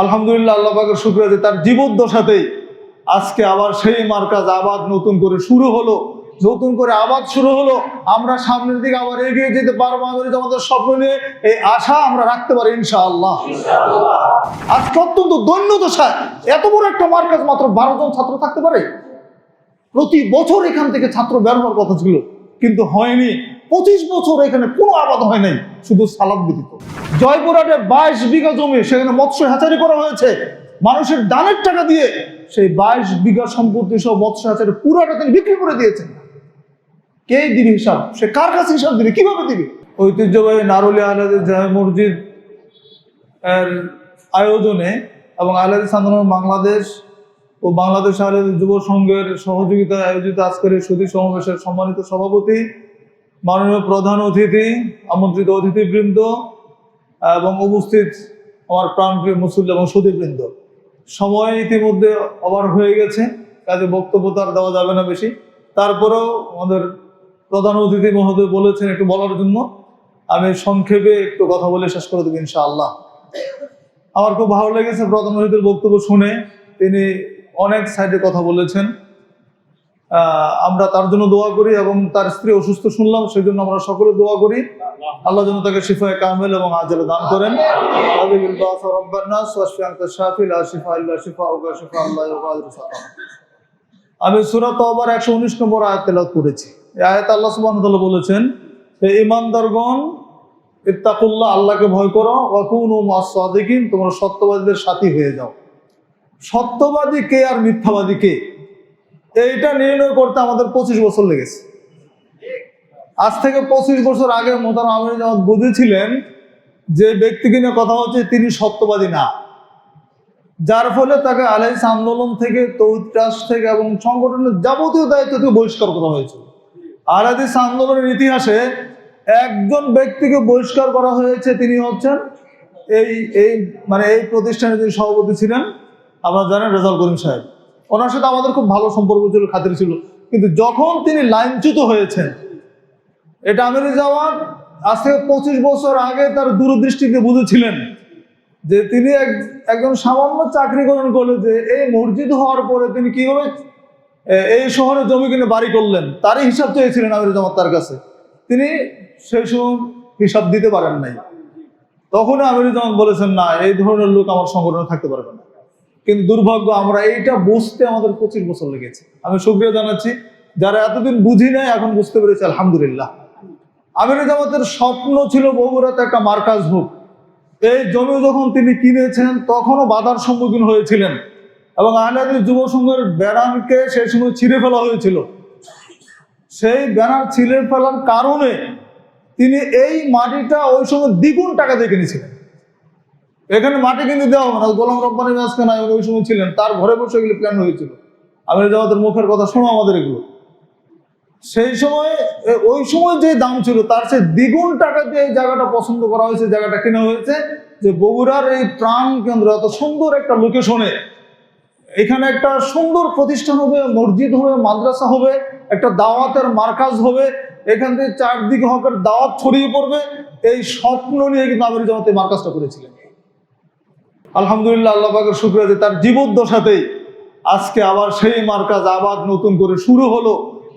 আলহামদুলিল্লাহ, আল্লাহ পাকের শুকরিয়া যে তার জীবদ্দশাতেই আজকে আবার সেই মার্কাজ আবাদ নতুন করে শুরু হলো, নতুন করে আবাদ শুরু হলো। আমরা সামনের দিকে আবার এগিয়ে যেতে পারবো, আমাদের স্বপ্ন নিয়ে এই আশা আমরা রাখতে পারি ইনশাআল্লাহ। আজকে অত্যন্ত দৈন্য দশায় এত বড় একটা মার্কাজ মাত্র 12 জন ছাত্র থাকতে পারে। প্রতি বছর এখান থেকে ছাত্র বের হওয়ার কথা ছিল, কিন্তু হয়নি। 25 বছর এখানে কোনো আবাদ হয় নাই, শুধু সালাদ ব্যতীত। জয়পুরহাটে 22 বিঘা জমি, সেখানে মৎস্য হ্যাচারি করা হয়েছে মানুষের দানের টাকা দিয়ে। সেই 22 বিঘা সম্পত্তি সহ মৎস্য হ্যাচারি পুরোটা তিনি বিক্রি করে দিয়েছেন। কে দিবে হিসাব? সে কার কাছে হিসাব দিবে? কিভাবে দিবে? ঐতিহ্যবাহী নারুলিয়া আহলে হাদিস জামে মসজিদ এর আয়োজনে এবং আহলে হাদিস আন্দোলন বাংলাদেশ ও বাংলাদেশ আহলে হাদিস যুব সংঘের সহযোগিতায় আয়োজিত আজকের এই সুধী সমাবেশের সম্মানিত সভাপতি, মাননীয় প্রধান অতিথি, আমন্ত্রিত অতিথিবৃন্দ এবং উপস্থিত আমার প্রাণপ্রিয় মুসল্লি এবং সুধীবৃন্দ, সময় ইতিমধ্যে ওভার হয়ে গেছে, কাজে বক্তব্য তো আর দেওয়া যাবে না বেশি। তারপরেও আমাদের প্রধান অতিথি মহোদয় বলেছেন একটু বলার জন্য, আমি সংক্ষেপে একটু কথা বলে শেষ করে দেবো ইনশাআল্লাহ। আমার খুব ভালো লেগেছে প্রধান অতিথির বক্তব্য শুনে, তিনি অনেক সাইডে কথা বলেছেন। আমরা তার জন্য দোয়া করি এবং তার স্ত্রী অসুস্থ শুনলাম, সেই জন্য আমরা সকলে দোয়া করি আল্লাহ যেন তাকে শিফায়ে কামেল এবং আজলে দান করেন। আমি সূরা তাওবার 119 নম্বর আয়াত তেলাওয়াত করেছি। এই আয়াতে আল্লাহ সুবহানাহু ওয়া তাআলা বলেছেন, হে ঈমানদারগণ, ইত্তাকুল্লাহ, আল্লাহকে ভয় করো, ওয়া কুনু মাস সাদিকিন, তোমরা সত্যবাদীদের সাথী হয়ে যাও। সত্যবাদী কে আর মিথ্যাবাদী কে, এইটা নির্ণয় করতে আমাদের 25 বছর লেগেছে। আজ থেকে 25 বছর আগে মোহতারাম আমির জামাত বুঝেছিলেন যে ব্যক্তিকে নিয়ে কথা হচ্ছে তিনি সত্যবাদী না, যার ফলে তাকে আহলে হাদিস আন্দোলন থেকে, তৌহিদ ট্রাস্ট থেকে এবং সংগঠনের যাবতীয় দায়িত্ব থেকে বহিষ্কার করা হয়েছিল। আহলে হাদিস আন্দোলনের ইতিহাসে একজন ব্যক্তিকে বহিষ্কার করা হয়েছে, তিনি হচ্ছেন এই প্রতিষ্ঠানের যিনি সভাপতি ছিলেন, আপনারা জানেন, রেজাউল করিম সাহেব। ওনার সাথে আমাদের খুব ভালো সম্পর্ক ছিল, খাতির ছিল, কিন্তু যখন তিনি লাইনচ্যুত হয়েছেন, এটা আমির জামাত আজ থেকে 25 বছর আগে তার দূরদৃষ্টিতে বুঝেছিলেন যে তিনি একজন সামান্য চাকরি গ্রহণ করলে যে এই মসজিদ হওয়ার পরে তিনি কিভাবে এই শহরে জমি কিনে বাড়ি করলেন, তারই হিসাব চেয়েছিলেন আমির জামাত তার কাছে। তিনি সেই সময় হিসাব দিতে পারেন নাই। তখন আমির জামাত বলেছেন, না, এই ধরনের লোক আমার সংগঠনে থাকতে পারবে না। কিন্তু দুর্ভাগ্য, আমরা এইটা বুঝতে আমাদের 25 বছর লেগেছে। আমি শুকরিয়া জানাচ্ছি যারা এতদিন বুঝি নাই, এখন বুঝতে পেরেছে, আলহামদুলিল্লাহ। আমির জামাতের স্বপ্ন ছিল বগুড়াতে একটা মার্কাজ হোক। এই জমি যখন তিনি কিনেছেন তখনও বাধার সম্মুখীন হয়েছিলেন এবং আহলে হাদিস যুব সংঘের ব্যানারকে সেই সময় ছিঁড়ে ফেলা হয়েছিল। সেই ব্যানার ছিঁড়ে ফেলার কারণে তিনি এই মাটিটা ওই সময় দ্বিগুণ টাকা দিয়ে কিনেছিলেন। এখানে মাটি কিনে দেওয়া হবে না, গোলাম রব্বানী মাঝখানে ওই সময় ছিলেন, তার ঘরে বসে এগুলো প্ল্যান হয়েছিল। আমির জামাতের মুখের কথা শোনো আমাদের এগুলো। সেই সময় ওই সময় যে দাম ছিল তার সে দ্বিগুণ টাকা দিয়ে এই জায়গাটা পছন্দ করা হয়েছে, জায়গাটা কেনা হয়েছে, যে বগুড়ার এই প্রাণ কেন্দ্র, এত সুন্দর একটা লোকেশনে এখানে একটা সুন্দর প্রতিষ্ঠান হবে, মসজিদ হবে, মাদ্রাসা হবে, একটা দাওয়াতের মার্কাজ হবে, এখান থেকে চারদিকে হকের দাওয়াত ছড়িয়ে পড়বে, এই স্বপ্ন নিয়ে কিন্তু আমির জামাত এই মার্কাজটা করেছিলেন। আলহামদুলিল্লাহ, আল্লাহ পাকের শুকরিয়া যে তার জীবদ্দশাতেই আজকে আবার সেই মার্কাজ আবাদ নতুন করে শুরু হলো,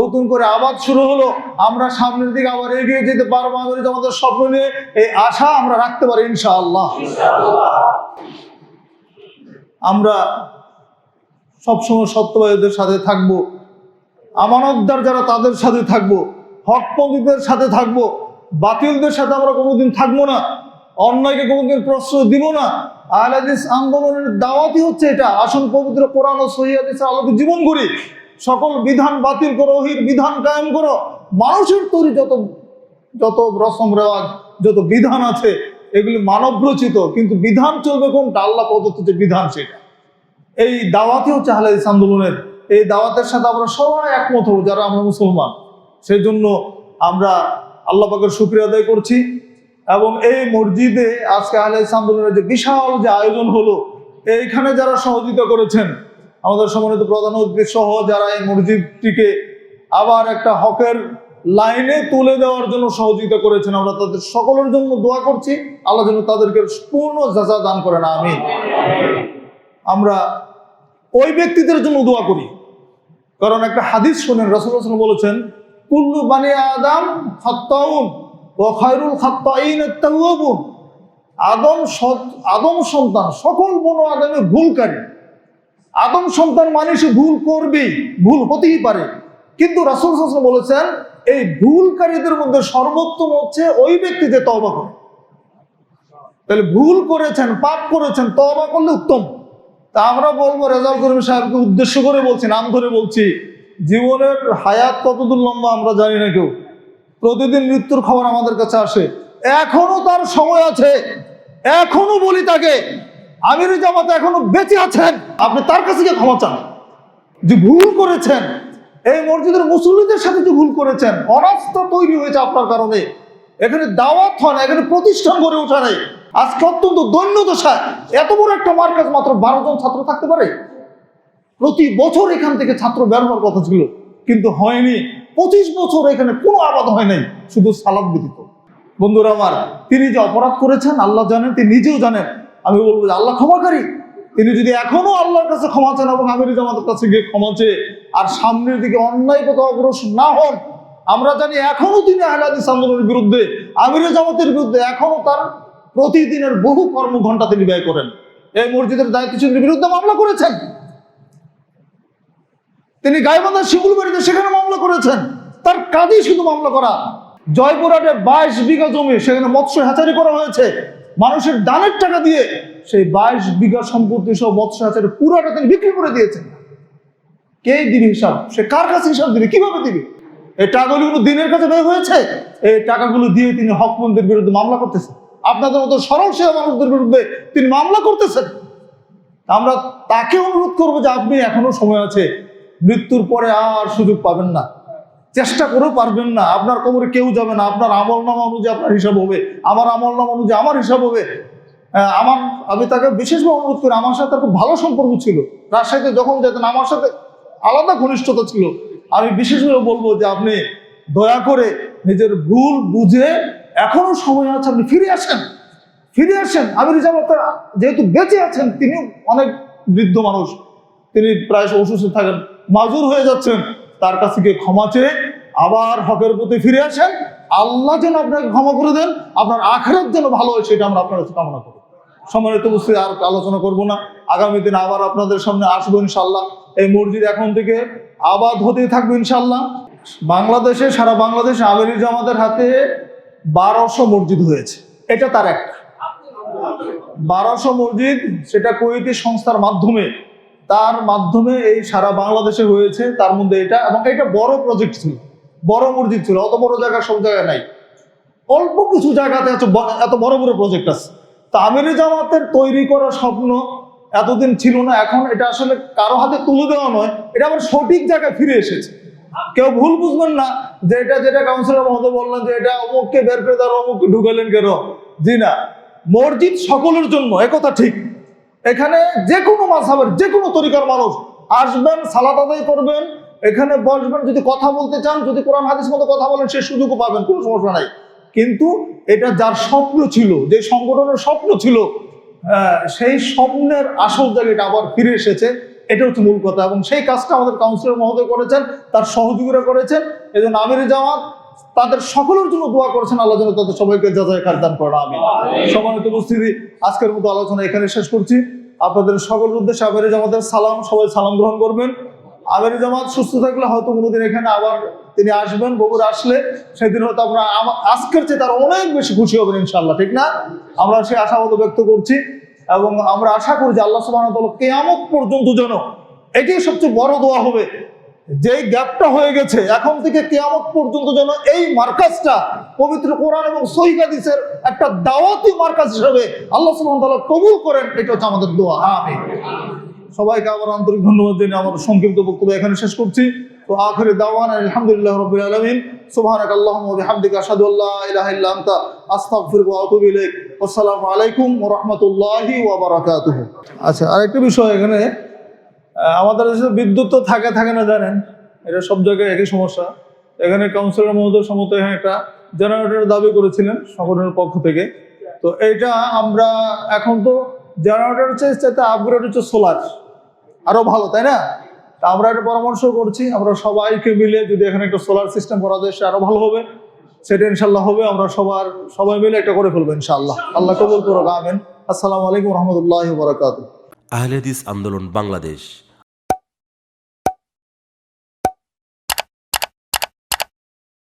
নতুন করে আবাদ শুরু হলো। আমরা সামনের দিকে আবার এগিয়ে যেতে পারবো, আমাদের স্বপ্ন নিয়ে এই আশা আমরা রাখতে পারি ইনশাআল্লাহ। আমরা সবসময় সত্যবাদীদের সাথে থাকবো, আমানতদার যারা তাদের সাথে থাকবো, হকপন্থীদের সাথে থাকবো, বাতিলদের সাথে আমরা কোনোদিন থাকবো না, অন্যায়কে কোনোদিন প্রশ্রয় দিব না। আহলে হাদিস আন্দোলনের দাওয়াতই হচ্ছে এটা, আসুন পবিত্র কোরআন ও সহিহ হাদিসের আলোকে জীবন করি, সকল বিধান বাতিল করো, ওহীর বিধান কায়েম করো। মানুষের তৈরি যত রসম রেওয়াজ, যত বিধান আছে, এগুলি মানব রচিত, কিন্তু বিধান চলবে কোনটা? আল্লাহ প্রদত্ত যে বিধান, সেটা। এই দাওয়াতই হচ্ছে আহলে হাদিস আন্দোলনের। এই দাওয়াতের সাথে আমরা সবাই একমত হব যারা আমরা মুসলমান। সেই জন্য আমরা আল্লাহ পাকের শুকরিয়া আদায় করছি। এবং এই মসজিদে আজকে আহলে হাদিস আন্দোলনের যে বিশাল যে আয়োজন হলো, এইখানে যারা সহযোগিতা করেছেন, আমাদের সম্মানিত প্রধান অতিথি সহ যারা এই মসজিদটিকে আবার একটা হকের লাইনে তুলে দেওয়ার জন্য সহযোগিতা করেছেন। আমরা তাদের সকলের জন্য দোয়া করছি, আল্লাহ যেন তাদেরকে পূর্ণ যাজা দান করেন, আমিন। আমরা ওই ব্যক্তিদের জন্য দোয়া করি, কারণ একটা হাদিস শুনেন, রাসূলুল্লাহ সাল্লাল্লাহু আলাইহি ওয়াসাল্লাম বলেছেন, কুল্লু বানি আদম খাত্তাউন ওয়া খায়রুল খাত্তাইন আত-তাওয়াবুন। আদম সন্তান, সকল বনু আদমে ভুলকারী। আদম সন্তান মানে সে ভুল করবেই, ভুল হতেই পারে, কিন্তু রাসূল সাল্লাল্লাহু আলাইহি ওয়াসাল্লাম বলেছেন এই ভুলকারীদের মধ্যে সর্বোত্তম হচ্ছে ওই ব্যক্তি যে তওবা করে। তাহলে ভুল করেছেন, পাপ করেছেন, তওবা করলে উত্তম। তা আমরা বলবো, রেজাউল করিম সাহেবকে উদ্দেশ্য করে বলছি, নাম ধরে বলছি, জীবনের হায়াত কতদূর লম্বা আমরা জানি না কেউ। প্রতিদিন মৃত্যুর খবর আমাদের কাছে আসে, এখনো তার সময় আছে। এখনো বলি তাকে, আমির জামাত এখনো বেঁচে আছেন, আপনি তার কাছে গিয়ে ক্ষমা চান। যে ভুল করেছেন, এই মসজিদের মুসল্লিদের সাথে যে ভুল করেছেন, অনাস্থা তৈরি হয়েছে আপনার কারণে, এখানে দাওয়াত হয় না, এখানে প্রতিষ্ঠান গড়ে ওঠা নেই। আজকে অত্যন্ত দৈন্য দশায় এত বড় একটা মার্কাজ মাত্র 12 জন ছাত্র থাকতে পারে। প্রতি বছর এখান থেকে ছাত্র বের হওয়ার কথা ছিল, কিন্তু হয়নি। 25 বছর এখানে কোনো আবাদ হয় নাই, শুধু সালাদ ব্যতীত। বন্ধুরা আমার, তিনি যে অপরাধ করেছেন আল্লাহ জানেন, তিনি নিজেও জানেন। আমি বলবো যে আল্লাহ ক্ষমাকারী। তিনি যদি এখনো আল্লাহর কাছে ক্ষমা চান এবং আমির জামাতের কাছে গিয়ে ক্ষমা চেয়ে আর সামনের দিকে অন্যায় পথে অগ্রসর না হন, আমরা জানি এখনো তিনি আহলে হাদিস আন্দোলনের বিরুদ্ধে, আমির জামাতের বিরুদ্ধে এখনো তার প্রতিদিনের বহু কর্মঘণ্টা তিনি ব্যয় করেন। এই মসজিদের দায়িত্বশীলের বিরুদ্ধে মামলা করেছেন, তিনি গাইবান্ধার শিমুলবাড়িতে সেখানে মামলা করেছেন। তার কাজই শুধু মামলা করা। জয়পুরহাটে 22 বিঘা জমি, সেখানে মৎস্য হ্যাচারি করা হয়েছে মানুষের দানের টাকা দিয়ে। সেই 22 বিঘা সম্পত্তি সহ মৎস্য হ্যাচারি পুরোটা তিনি বিক্রি করে দিয়েছেন। কে দিবে হিসাব? সে কার কাছে হিসাব দিবে? কিভাবে দিবে? এই টাকাগুলো দিনের কাছে ব্যয় হয়েছে, এই টাকাগুলো দিয়ে তিনি হকমন্দের বিরুদ্ধে মামলা করতেছেন। আপনাদের মতো সরল সেবা মানুষদের বিরুদ্ধে তিনি মামলা করতেছেন। আমরা তাকে অনুরোধ করবো যে আপনি এখনো সময় আছে, মৃত্যুর পরে আর সুযোগ পাবেন না, চেষ্টা করেও পারবেন না। আপনার কবরে কেউ যাবে না, আপনার আমলনামা অনুযায়ী আপনার হিসাব হবে, আমার আমলনামা অনুযায়ী আমার হিসাব হবে। আমি তাকে বিশেষভাবে অনুরোধ করি, আমার সাথে তার খুব ভালো সম্পর্ক ছিল। রাজশাহীতে যখন যেতেন আমার সাথে আলাদা ঘনিষ্ঠতা ছিল। আমি বিশেষভাবে বলবো যে আপনি দয়া করে নিজের ভুল বুঝে, এখনো সময় আছে, আপনি ফিরে আসেন, ফিরে আসেন। আমির জামাত যেহেতু বেঁচে আছেন, তিনি অনেক বৃদ্ধ মানুষ, তিনি প্রায় অসুস্থ থাকেন, মাজুর হয়ে যাচ্ছেন, তার কাছে গিয়ে ক্ষমা চেয়ে আবার হকের প্রতি ফিরে আসেন। আল্লাহ যেন আপনাকে ক্ষমা করে দেন, আপনার আখিরাত যেন ভালো হয়, সেটা আমরা আপনার কাছে কামনা করি। সম্মানিত উপস্থিতি, আর আলোচনা করব না। আগামী দিন আবার আপনাদের সামনে আসবো ইনশাল্লাহ। এই মসজিদ এখন থেকে আবাদ হতেই থাকবে ইনশাল্লাহ। বাংলাদেশে, সারা বাংলাদেশে আমির জামাতের হাতে 1200 মসজিদ হয়েছে। এটা তার একটা 1200 মসজিদ, সেটা কুয়েতি সংস্থার মাধ্যমে, তার মাধ্যমে এই সারা বাংলাদেশে হয়েছে। তার মধ্যে এটা, এবং এটা বড় প্রজেক্ট ছিল, বড় মসজিদ ছিল। অত বড় জায়গা সব জায়গায় নাই, অল্প কিছু জায়গাতে এত বড় বড় প্রজেক্ট আছে। তা আমির জামাতের তৈরি করা স্বপ্ন এতদিন ছিল না, এখন এটা আসলে কারো হাতে তুলে দেওয়া নয়, এটা আবার সঠিক জায়গায় ফিরে এসেছে। কেউ ভুল বুঝবেন না যে এটা, যেটা কাউন্সিলর মহোদয় বললেন যে এটা অমুককে বের করে দেওয়ার, অমুককে ঢুকালেন কেন। জি না, মসজিদ সকলের জন্য, একথা ঠিক। এখানে যে কোনো মাযহাবের, যে কোনো তরিকার মানুষ আসবেন, সালাত আদায় করবেন, এখানে বসবেন, যদি কথা বলতে চান, যদি কোরআন হাদিস মতো কথা বলেন, সে সুযোগও পাবেন, কোনো সমস্যা নাই। কিন্তু এটা যার স্বপ্ন ছিল, যে সংগঠনের স্বপ্ন ছিল, সেই স্বপ্নের আসল জায়গাটা আবার ফিরে এসেছে। এটা হচ্ছে মূল কথা, এবং সেই কাজটা আমাদের কাউন্সিলর মহোদয় করেছেন, তার সহযোগীরা করেছেন। এই জন্য আমির জামাত তাদের সকলের জন্য দোয়া করেছেন, আল্লাহ যেন তাদের সবাইকে যাচাই খার দান করেন, আমিন। সম্মানিত উপস্থিতি, আজকের মতো আলোচনা এখানে শেষ করছি। আপনাদের সকলের উদ্দেশ্যে আমির জামাতের সালাম, সবাই সালাম গ্রহণ করবেন। আমির জামাত সুস্থ থাকলে হয়তো কোনোদিন এখানে আবার তিনি আসবেন, বগুড়া আসলে সেদিন হয়তো আমরা আজকের চেয়ে তার অনেক বেশি খুশি হবেন ইনশাআল্লাহ, ঠিক না? আমরা সেই আশাবাদ ব্যক্ত করছি, এবং আমরা আশা করি যে আল্লাহ সুবহানাহু ওয়া তাআলা কিয়ামত পর্যন্ত যেন, এটাই সবচেয়ে বড় দোয়া হবে, যেই গ্যাপটা হয়ে গেছে এখন থেকে কিয়ামত পর্যন্ত যেন এই মার্কাজটা পবিত্র কোরআন এবং সহিহ হাদিসের একটা দাওয়াতি মার্কাজ হিসেবে আল্লাহ সুবহানাহু ওয়া তাআলা কবুল করেন, এটা হচ্ছে আমাদের দোয়া, আমিন। সবাইকে আবার আন্তরিক ধন্যবাদ জানিয়ে আমার সংক্ষিপ্ত বক্তব্য এখানে শেষ করছি। তো আখিরি দাওয়ানা আলহামদুলিল্লাহি রাব্বিল আলামিন। সুবহানাকাল্লাহুম্মা ওয়া বিহামদিকা আশহাদু আল্লা ইলাহা ইল্লা আনতা আস্তাগফিরুকা ওয়া আতুবু ইলাইক। আসসালামু আলাইকুম ওয়া রাহমাতুল্লাহি ওয়া বারাকাতুহু। আচ্ছা, আরেকটা বিষয়, এখানে আমাদের দেশে বিদ্যুৎ তো থাকে না জানেন, এটা সব জায়গায় একই সমস্যা। এখানে কাউন্সিলর মহোদয় সম্মত এখানে একটা জেনারেটরের দাবি করেছিলেন সংগঠনের পক্ষ থেকে। তো এইটা আমরা এখন তো জেনারেটর চাইতে আপগ্রেড হচ্ছে সোলার, আরো ভালো, তাই না? তা আমরা একটা পরামর্শ করছি, আমরা সবাইকে মিলে যদি এখানে একটা সোলার সিস্টেম করা যায় সে আরো ভালো হবে, সেটা ইনশাল্লাহ হবে। আমরা সবাই মিলে একটা করে ফেলবো ইনশাআল্লাহ। আল্লাহ কবুল করুক, আমিন। আসসালামু আলাইকুম রহমতুল্লাহ বারাকাতুহু। আহলে হাদিস আন্দোলন বাংলাদেশ